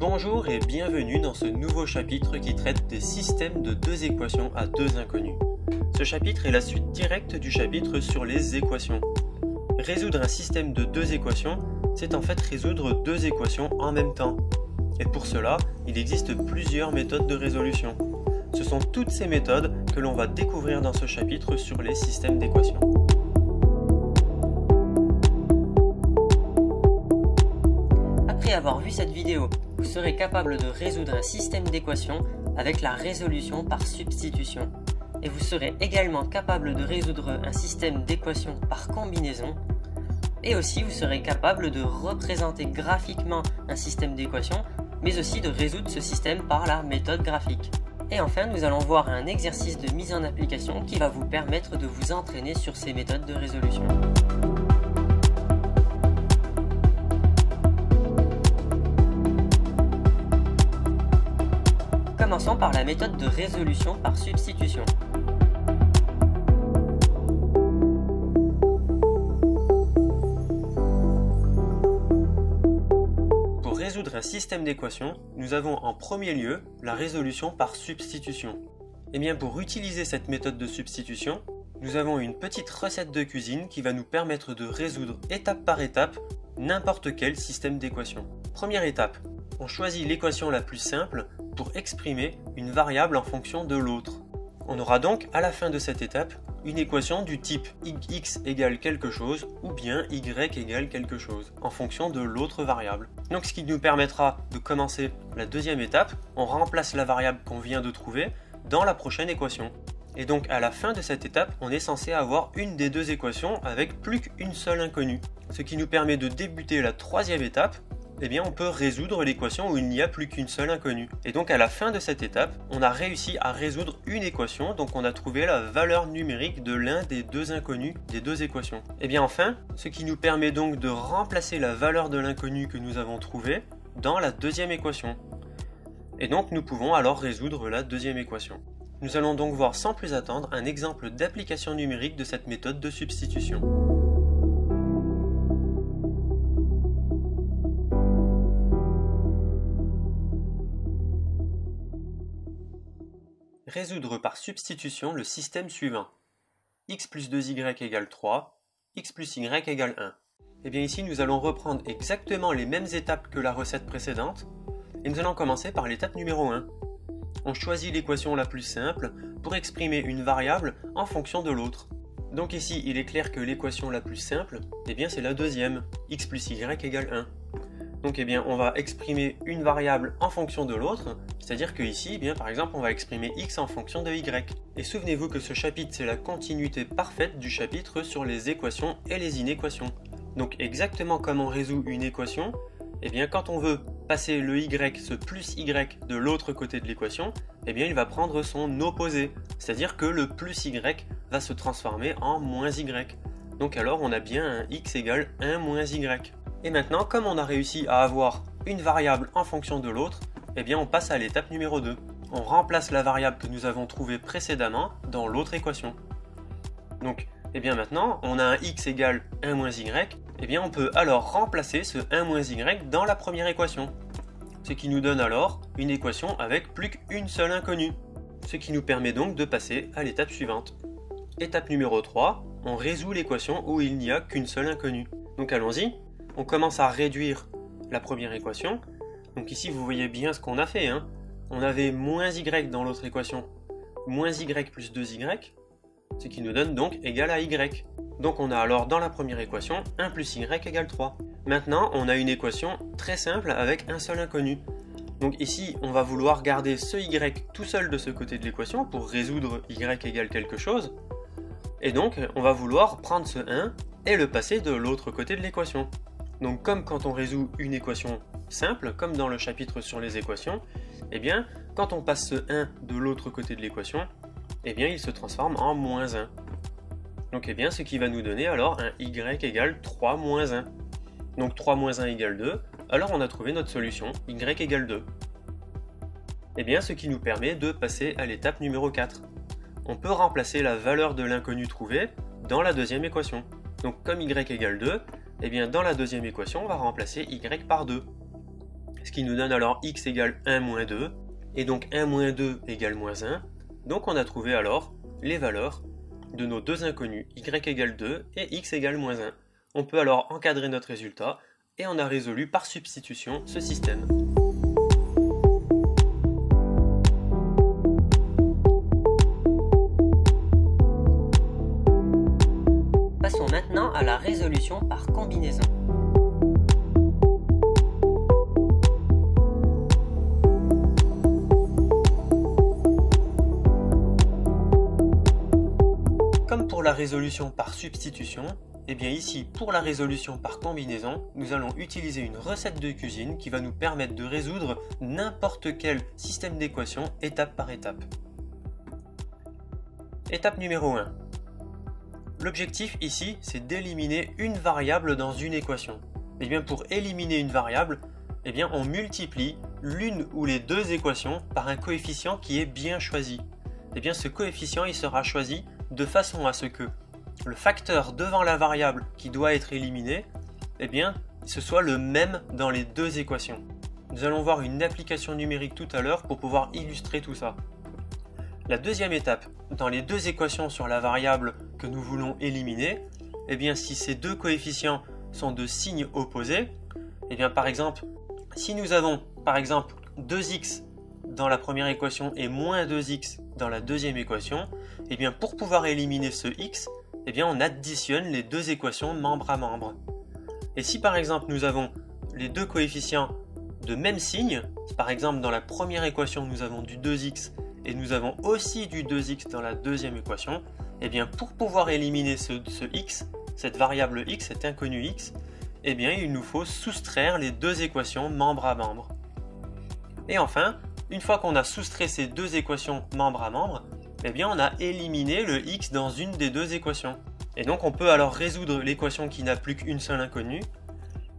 Bonjour et bienvenue dans ce nouveau chapitre qui traite des systèmes de deux équations à deux inconnus. Ce chapitre est la suite directe du chapitre sur les équations. Résoudre un système de deux équations, c'est en fait résoudre deux équations en même temps. Et pour cela, il existe plusieurs méthodes de résolution. Ce sont toutes ces méthodes que l'on va découvrir dans ce chapitre sur les systèmes d'équations. Après avoir vu cette vidéo, vous serez capable de résoudre un système d'équations avec la résolution par substitution. Et vous serez également capable de résoudre un système d'équations par combinaison. Et aussi, vous serez capable de représenter graphiquement un système d'équations, mais aussi de résoudre ce système par la méthode graphique. Et enfin, nous allons voir un exercice de mise en application qui va vous permettre de vous entraîner sur ces méthodes de résolution. Commençons par la méthode de résolution par substitution. Pour résoudre un système d'équations, nous avons en premier lieu la résolution par substitution. Et bien pour utiliser cette méthode de substitution, nous avons une petite recette de cuisine qui va nous permettre de résoudre étape par étape n'importe quel système d'équations. Première étape, on choisit l'équation la plus simple pour exprimer une variable en fonction de l'autre. On aura donc à la fin de cette étape une équation du type x égale quelque chose ou bien y égale quelque chose en fonction de l'autre variable. Donc ce qui nous permettra de commencer la deuxième étape, on remplace la variable qu'on vient de trouver dans la prochaine équation. Et donc à la fin de cette étape, on est censé avoir une des deux équations avec plus qu'une seule inconnue. Ce qui nous permet de débuter la troisième étape. Eh bien on peut résoudre l'équation où il n'y a plus qu'une seule inconnue. Et donc à la fin de cette étape, on a réussi à résoudre une équation, donc on a trouvé la valeur numérique de l'un des deux inconnus des deux équations. Et bien enfin, ce qui nous permet donc de remplacer la valeur de l'inconnu que nous avons trouvée dans la deuxième équation. Et donc nous pouvons alors résoudre la deuxième équation. Nous allons donc voir sans plus attendre un exemple d'application numérique de cette méthode de substitution. Résoudre par substitution le système suivant. X plus 2y égale 3, x plus y égale 1. Et bien ici nous allons reprendre exactement les mêmes étapes que la recette précédente, et nous allons commencer par l'étape numéro 1. On choisit l'équation la plus simple pour exprimer une variable en fonction de l'autre. Donc ici il est clair que l'équation la plus simple, eh bien c'est la deuxième, x plus y égale 1. Donc eh bien, on va exprimer une variable en fonction de l'autre, c'est-à-dire que ici, eh bien, par exemple, on va exprimer x en fonction de y. Et souvenez-vous que ce chapitre, c'est la continuité parfaite du chapitre sur les équations et les inéquations. Donc exactement comme on résout une équation, eh bien, quand on veut passer le y, ce plus y de l'autre côté de l'équation, eh bien, il va prendre son opposé, c'est-à-dire que le plus y va se transformer en moins y. Donc alors, on a bien un x égale 1 moins y. Et maintenant, comme on a réussi à avoir une variable en fonction de l'autre, eh bien on passe à l'étape numéro 2. On remplace la variable que nous avons trouvée précédemment dans l'autre équation. Donc, eh bien maintenant, on a un x égale 1 moins y, eh bien on peut alors remplacer ce 1 moins y dans la première équation. Ce qui nous donne alors une équation avec plus qu'une seule inconnue. Ce qui nous permet donc de passer à l'étape suivante. Étape numéro 3, on résout l'équation où il n'y a qu'une seule inconnue. Donc allons-y. On commence à réduire la première équation. Donc ici, vous voyez bien ce qu'on a fait. On avait moins y dans l'autre équation, moins y plus 2y, ce qui nous donne donc égal à y. Donc on a alors dans la première équation 1 plus y égale 3. Maintenant, on a une équation très simple avec un seul inconnu. Donc ici, on va vouloir garder ce y tout seul de ce côté de l'équation pour résoudre y égale quelque chose. Et donc, on va vouloir prendre ce 1 et le passer de l'autre côté de l'équation. Donc comme quand on résout une équation simple, comme dans le chapitre sur les équations, eh bien quand on passe ce 1 de l'autre côté de l'équation, eh bien il se transforme en moins 1. Donc eh bien ce qui va nous donner alors un y égale 3 moins 1. Donc 3 moins 1 égale 2, alors on a trouvé notre solution, y égale 2. Eh bien ce qui nous permet de passer à l'étape numéro 4. On peut remplacer la valeur de l'inconnu trouvé dans la deuxième équation. Donc comme y égale 2, eh bien dans la deuxième équation, on va remplacer y par 2. Ce qui nous donne alors x égale 1 moins 2, et donc 1 moins 2 égale moins 1. Donc on a trouvé alors les valeurs de nos deux inconnus, y égale 2 et x égale moins 1. On peut alors encadrer notre résultat, et on a résolu par substitution ce système. Passons maintenant à la résolution par combinaison. Comme pour la résolution par substitution, et bien ici, pour la résolution par combinaison, nous allons utiliser une recette de cuisine qui va nous permettre de résoudre n'importe quel système d'équation étape par étape. Étape numéro 1. L'objectif ici, c'est d'éliminer une variable dans une équation. Et bien pour éliminer une variable, eh bien on multiplie l'une ou les deux équations par un coefficient qui est bien choisi. Et bien ce coefficient il sera choisi de façon à ce que le facteur devant la variable qui doit être éliminée, eh bien, ce soit le même dans les deux équations. Nous allons voir une application numérique tout à l'heure pour pouvoir illustrer tout ça. La deuxième étape, dans les deux équations sur la variable que nous voulons éliminer, eh bien, si ces deux coefficients sont de signes opposés, eh bien, par exemple, si nous avons par exemple 2x dans la première équation et moins 2x dans la deuxième équation, eh bien, pour pouvoir éliminer ce x, eh bien, on additionne les deux équations membre à membre. Et si par exemple nous avons les deux coefficients de même signe, par exemple dans la première équation nous avons du 2x et nous avons aussi du 2x dans la deuxième équation, eh bien pour pouvoir éliminer ce x, cette variable x, cet inconnu x, eh bien il nous faut soustraire les deux équations membre à membre. Et enfin, une fois qu'on a soustrait ces deux équations membre à membre, eh bien on a éliminé le x dans une des deux équations. Et donc on peut alors résoudre l'équation qui n'a plus qu'une seule inconnue,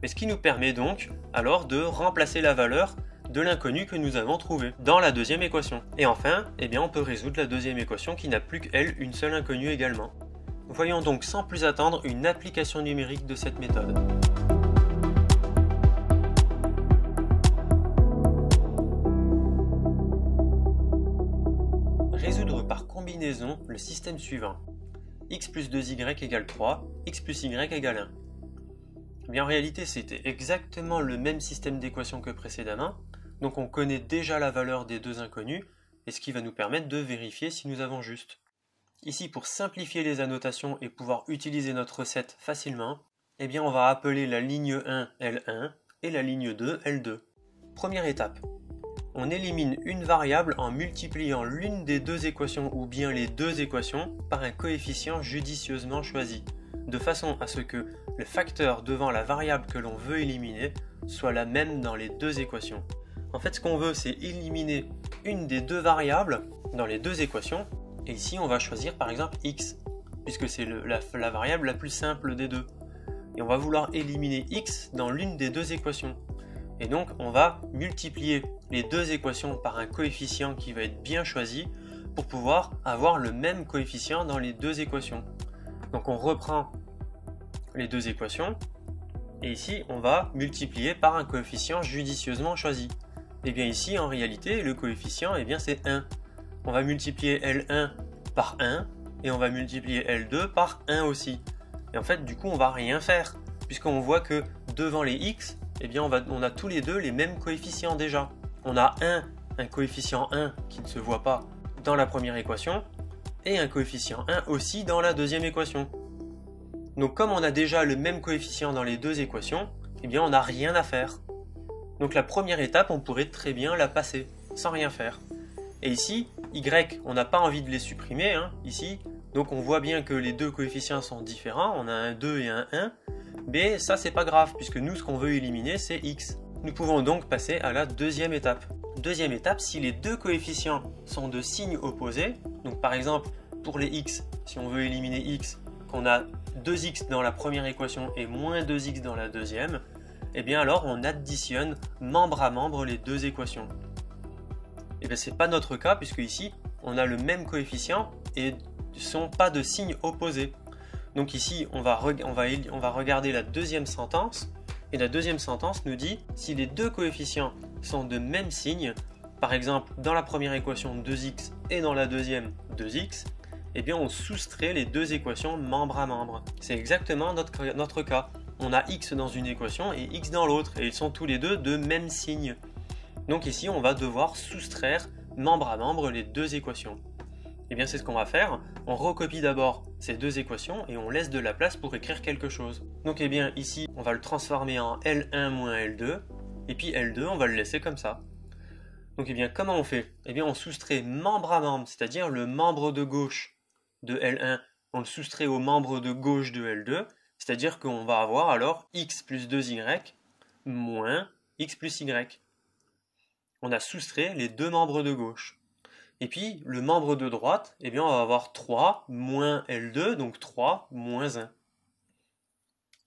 mais ce qui nous permet donc alors de remplacer la valeur de l'inconnu que nous avons trouvé dans la deuxième équation. Et enfin, eh bien on peut résoudre la deuxième équation qui n'a plus qu'elle une seule inconnue également. Voyons donc sans plus attendre une application numérique de cette méthode. Résoudre par combinaison le système suivant. X plus 2y égale 3, x plus y égale 1. Mais en réalité, c'était exactement le même système d'équation que précédemment, donc on connaît déjà la valeur des deux inconnus, et ce qui va nous permettre de vérifier si nous avons juste. Ici, pour simplifier les annotations et pouvoir utiliser notre recette facilement, eh bien on va appeler la ligne 1 L1 et la ligne 2 L2. Première étape. On élimine une variable en multipliant l'une des deux équations ou bien les deux équations par un coefficient judicieusement choisi, de façon à ce que le facteur devant la variable que l'on veut éliminer soit la même dans les deux équations. En fait, ce qu'on veut, c'est éliminer une des deux variables dans les deux équations, et ici on va choisir par exemple x, puisque c'est la variable la plus simple des deux. Et on va vouloir éliminer x dans l'une des deux équations. Et donc on va multiplier les deux équations par un coefficient qui va être bien choisi pour pouvoir avoir le même coefficient dans les deux équations. Donc on reprend les deux équations et ici on va multiplier par un coefficient judicieusement choisi. Et bien ici en réalité le coefficient c'est 1. On va multiplier L1 par 1 et on va multiplier L2 par 1 aussi. Et en fait du coup on va rien faire puisqu'on voit que devant les x, on a tous les deux les mêmes coefficients déjà. On a un coefficient 1 qui ne se voit pas dans la première équation et un coefficient 1 aussi dans la deuxième équation. Donc comme on a déjà le même coefficient dans les deux équations, on n'a rien à faire. Donc la première étape, on pourrait très bien la passer sans rien faire. Et ici, y, on n'a pas envie de les supprimer ici. Donc on voit bien que les deux coefficients sont différents, on a un 2 et un 1. Mais ça c'est pas grave puisque nous ce qu'on veut éliminer c'est x. Nous pouvons donc passer à la deuxième étape. Deuxième étape, si les deux coefficients sont de signes opposés, donc par exemple pour les x, si on veut éliminer x, qu'on a 2x dans la première équation et moins 2x dans la deuxième, alors on additionne membre à membre les deux équations. C'est pas notre cas puisque ici on a le même coefficient et ne sont pas de signes opposés. Donc ici, on va regarder la deuxième sentence, et la deuxième sentence nous dit si les deux coefficients sont de même signe, par exemple dans la première équation 2x et dans la deuxième 2x, eh bien on soustrait les deux équations membre à membre. C'est exactement notre cas. On a x dans une équation et x dans l'autre, et ils sont tous les deux de même signe. Donc ici on va devoir soustraire membre à membre les deux équations. Et bien c'est ce qu'on va faire. On recopie d'abord ces deux équations et on laisse de la place pour écrire quelque chose. Donc eh bien ici on va le transformer en L1 moins L2, et puis L2 on va le laisser comme ça. Donc eh bien comment on fait? Eh bien on soustrait membre à membre, c'est-à-dire le membre de gauche de L1, on le soustrait au membre de gauche de L2, c'est-à-dire qu'on va avoir alors x plus 2y moins x plus y. On a soustrait les deux membres de gauche. Et puis le membre de droite, eh bien on va avoir 3 moins L2, donc 3 moins 1.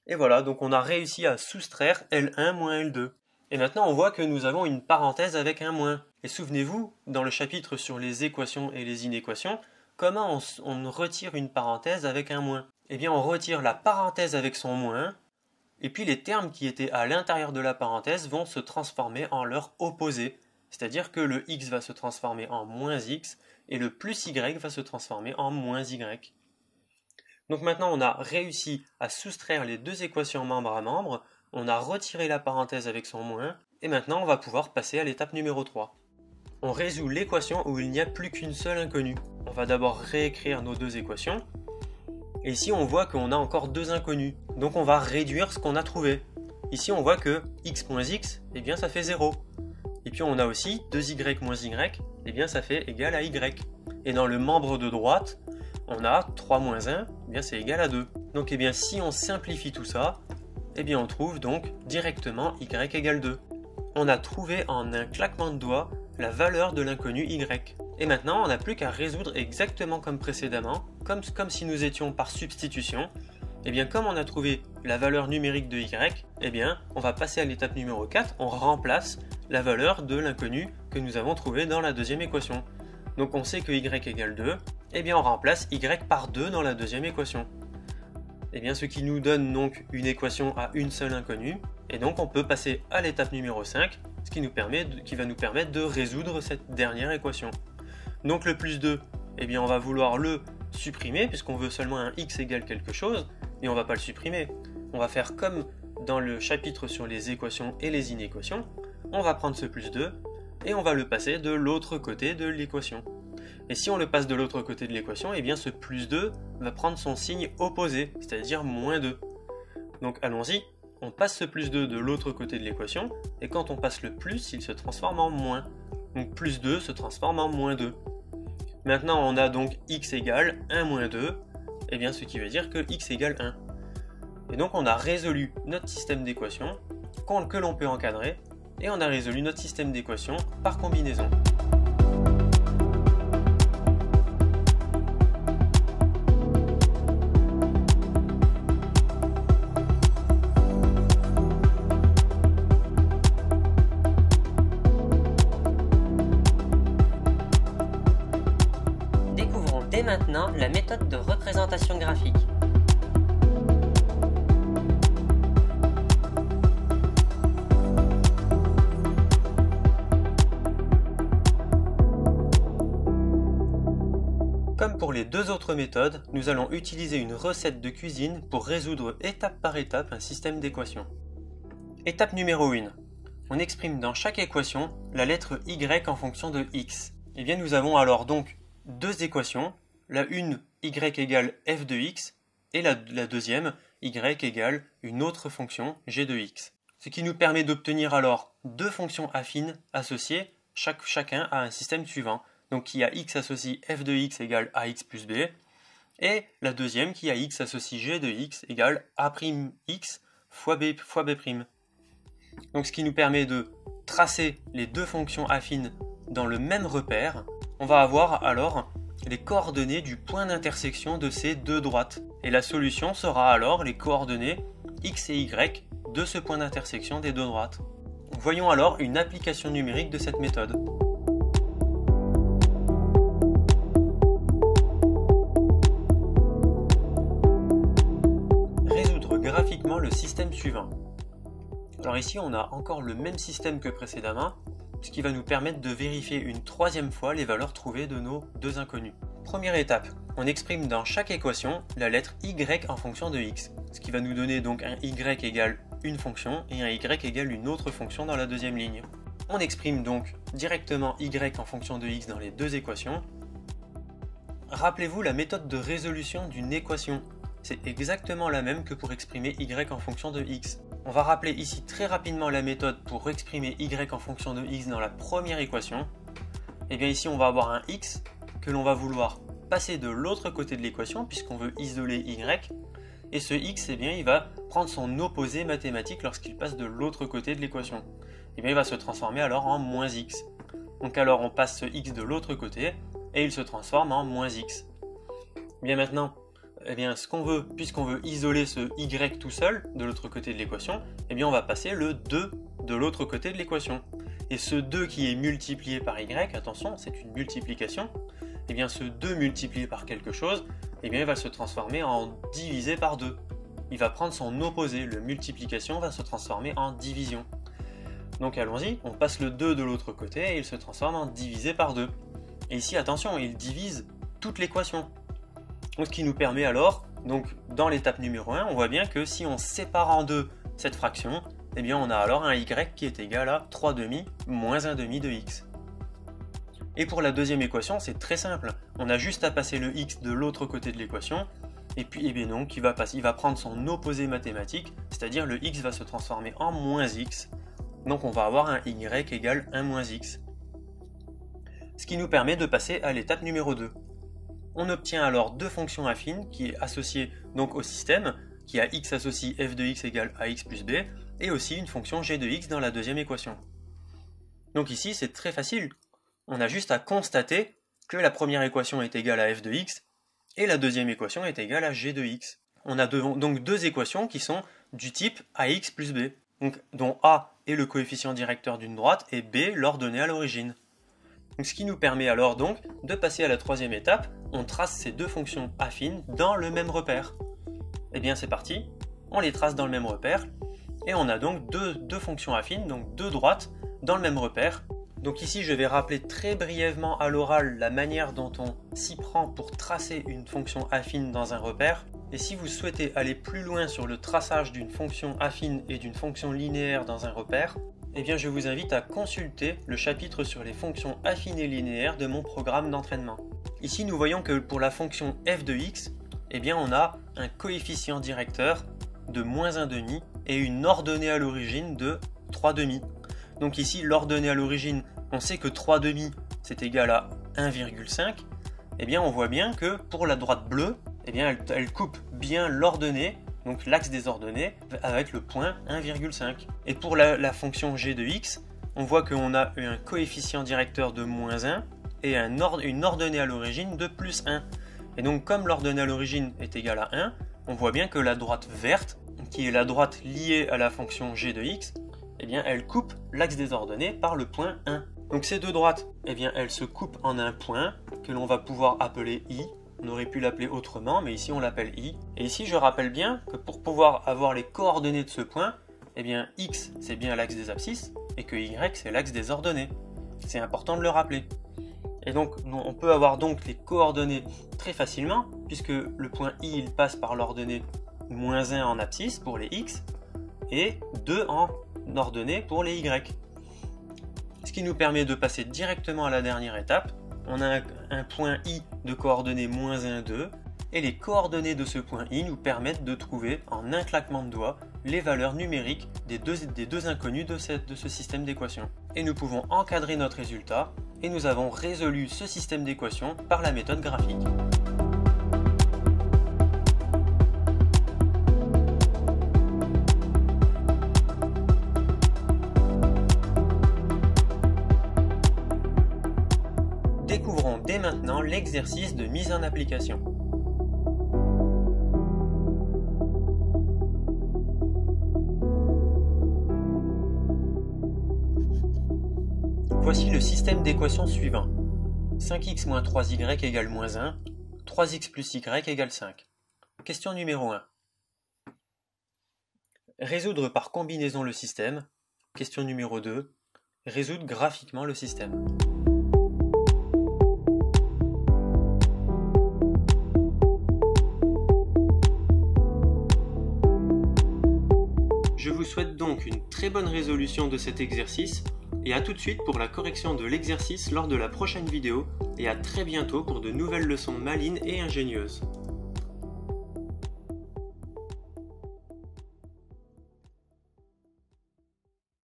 Et voilà, donc on a réussi à soustraire L1 moins L2. Et maintenant on voit que nous avons une parenthèse avec un moins. Et souvenez-vous, dans le chapitre sur les équations et les inéquations, comment on retire une parenthèse avec un moins? Eh bien on retire la parenthèse avec son moins, et puis les termes qui étaient à l'intérieur de la parenthèse vont se transformer en leur opposé. C'est-à-dire que le x va se transformer en moins x, et le plus y va se transformer en moins y. Donc maintenant on a réussi à soustraire les deux équations membre à membre, on a retiré la parenthèse avec son moins, et maintenant on va pouvoir passer à l'étape numéro 3. On résout l'équation où il n'y a plus qu'une seule inconnue. On va d'abord réécrire nos deux équations, et ici on voit qu'on a encore deux inconnues, donc on va réduire ce qu'on a trouvé. Ici on voit que x moins x, eh bien ça fait 0. Et puis on a aussi 2y moins y, eh bien ça fait égal à y. Et dans le membre de droite, on a 3 moins 1, eh bien c'est égal à 2. Donc eh bien si on simplifie tout ça, eh bien on trouve donc directement y égale 2. On a trouvé en un claquement de doigts la valeur de l'inconnu y. Et maintenant on n'a plus qu'à résoudre exactement comme précédemment, comme si nous étions par substitution. Et bien comme on a trouvé la valeur numérique de y, eh bien on va passer à l'étape numéro 4, on remplace la valeur de l'inconnu que nous avons trouvé dans la deuxième équation. Donc on sait que y égale 2, eh bien on remplace y par 2 dans la deuxième équation. Et bien ce qui nous donne donc une équation à une seule inconnue, et donc on peut passer à l'étape numéro 5, ce qui va nous permettre de résoudre cette dernière équation. Donc le plus 2, eh bien on va vouloir le supprimer, puisqu'on veut seulement un x égale quelque chose, et on ne va pas le supprimer. On va faire comme dans le chapitre sur les équations et les inéquations, on va prendre ce plus 2, et on va le passer de l'autre côté de l'équation. Et si on le passe de l'autre côté de l'équation, eh bien ce plus 2 va prendre son signe opposé, c'est-à-dire moins 2. Donc allons-y, on passe ce plus 2 de l'autre côté de l'équation, et quand on passe le plus, il se transforme en moins. Donc plus 2 se transforme en moins 2. Maintenant on a donc x égale 1 moins 2, et bien ce qui veut dire que x égale 1. Et donc on a résolu notre système d'équations que l'on peut encadrer, et on a résolu notre système d'équations par combinaison. Découvrons dès maintenant la méthode de représentation graphique. Comme pour les deux autres méthodes, nous allons utiliser une recette de cuisine pour résoudre étape par étape un système d'équations. Étape numéro 1. On exprime dans chaque équation la lettre y en fonction de x. Et bien nous avons alors donc deux équations, la une y égale f de x et la deuxième y égale une autre fonction g de x. Ce qui nous permet d'obtenir alors deux fonctions affines associées, chacun à un système suivant. Donc qui a x associe f de x égale ax plus b, et la deuxième qui a x associe g de x égale a'x fois b'. Donc ce qui nous permet de tracer les deux fonctions affines dans le même repère. On va avoir alors les coordonnées du point d'intersection de ces deux droites. Et la solution sera alors les coordonnées x et y de ce point d'intersection des deux droites. Voyons alors une application numérique de cette méthode. Graphiquement le système suivant. Alors ici, on a encore le même système que précédemment, ce qui va nous permettre de vérifier une troisième fois les valeurs trouvées de nos deux inconnus. Première étape, on exprime dans chaque équation la lettre y en fonction de x, ce qui va nous donner donc un y égale une fonction et un y égale une autre fonction dans la deuxième ligne. On exprime donc directement y en fonction de x dans les deux équations. Rappelez-vous la méthode de résolution d'une équation. C'est exactement la même que pour exprimer y en fonction de x. On va rappeler ici très rapidement la méthode pour exprimer y en fonction de x dans la première équation. Et bien ici on va avoir un x que l'on va vouloir passer de l'autre côté de l'équation puisqu'on veut isoler y. Et ce x, eh bien, il va prendre son opposé mathématique lorsqu'il passe de l'autre côté de l'équation. Et bien il va se transformer alors en moins x. Donc alors on passe ce x de l'autre côté et il se transforme en moins x. Bien maintenant, eh bien, ce qu'on veut, puisqu'on veut isoler ce y tout seul de l'autre côté de l'équation, eh bien on va passer le 2 de l'autre côté de l'équation. Et ce 2 qui est multiplié par y, attention, c'est une multiplication, eh bien ce 2 multiplié par quelque chose, eh bien il va se transformer en divisé par 2. Il va prendre son opposé, le multiplication va se transformer en division. Donc allons-y, on passe le 2 de l'autre côté et il se transforme en divisé par 2. Et ici, attention, il divise toute l'équation. Donc, ce qui nous permet alors, donc dans l'étape numéro 1, on voit bien que si on sépare en deux cette fraction, eh bien on a alors un y qui est égal à 3 demi moins 1 demi de x. Et pour la deuxième équation, c'est très simple. On a juste à passer le x de l'autre côté de l'équation, et puis eh bien donc, il va prendre son opposé mathématique, c'est-à-dire le x va se transformer en moins x. Donc on va avoir un y égale 1 moins x. Ce qui nous permet de passer à l'étape numéro 2. On obtient alors deux fonctions affines qui est associée donc au système, qui a x associe f de x égale ax plus b, et aussi une fonction g de x dans la deuxième équation. Donc ici c'est très facile, on a juste à constater que la première équation est égale à f de x, et la deuxième équation est égale à g de x. On a donc deux équations qui sont du type ax plus b, donc, dont a est le coefficient directeur d'une droite et b l'ordonnée à l'origine. Ce qui nous permet alors donc de passer à la troisième étape, on trace ces deux fonctions affines dans le même repère. Et bien c'est parti, on les trace dans le même repère, et on a donc deux fonctions affines, donc deux droites, dans le même repère. Donc ici je vais rappeler très brièvement à l'oral la manière dont on s'y prend pour tracer une fonction affine dans un repère. Et si vous souhaitez aller plus loin sur le traçage d'une fonction affine et d'une fonction linéaire dans un repère, eh bien je vous invite à consulter le chapitre sur les fonctions affines et linéaires de mon programme d'entraînement. Ici nous voyons que pour la fonction f de x, eh bien on a un coefficient directeur de moins 1 demi et une ordonnée à l'origine de 3 demi. Donc ici l'ordonnée à l'origine, on sait que 3 demi c'est égal à 1,5. Eh bien on voit bien que pour la droite bleue, eh bien elle coupe bien l'ordonnée, donc l'axe des ordonnées, avec le point 1,5. Et pour la fonction g de x, on voit qu'on a un coefficient directeur de moins 1 et une ordonnée à l'origine de plus 1. Et donc comme l'ordonnée à l'origine est égale à 1, on voit bien que la droite verte, qui est la droite liée à la fonction g de x, eh bien elle coupe l'axe des ordonnées par le point 1. Donc ces deux droites, eh bien elles se coupent en un point que l'on va pouvoir appeler i. On aurait pu l'appeler autrement, mais ici on l'appelle i. Et ici je rappelle bien que pour pouvoir avoir les coordonnées de ce point, eh bien x c'est bien l'axe des abscisses et que y c'est l'axe des ordonnées. C'est important de le rappeler. Et donc on peut avoir donc les coordonnées très facilement, puisque le point i il passe par l'ordonnée moins 1 en abscisse pour les x et 2 en ordonnée pour les y. Ce qui nous permet de passer directement à la dernière étape. On a un point i de coordonnées moins 1, 2, et les coordonnées de ce point i nous permettent de trouver en un claquement de doigts les valeurs numériques des deux inconnus de ce système d'équations. Et nous pouvons encadrer notre résultat, et nous avons résolu ce système d'équations par la méthode graphique. Découvrons dès maintenant l'exercice de mise en application. Voici le système d'équations suivant. 5x moins 3y égale moins 1, 3x plus y égale 5. Question numéro 1. Résoudre par combinaison le système. Question numéro 2. Résoudre graphiquement le système. Je vous souhaite donc une très bonne résolution de cet exercice et à tout de suite pour la correction de l'exercice lors de la prochaine vidéo et à très bientôt pour de nouvelles leçons malines et ingénieuses.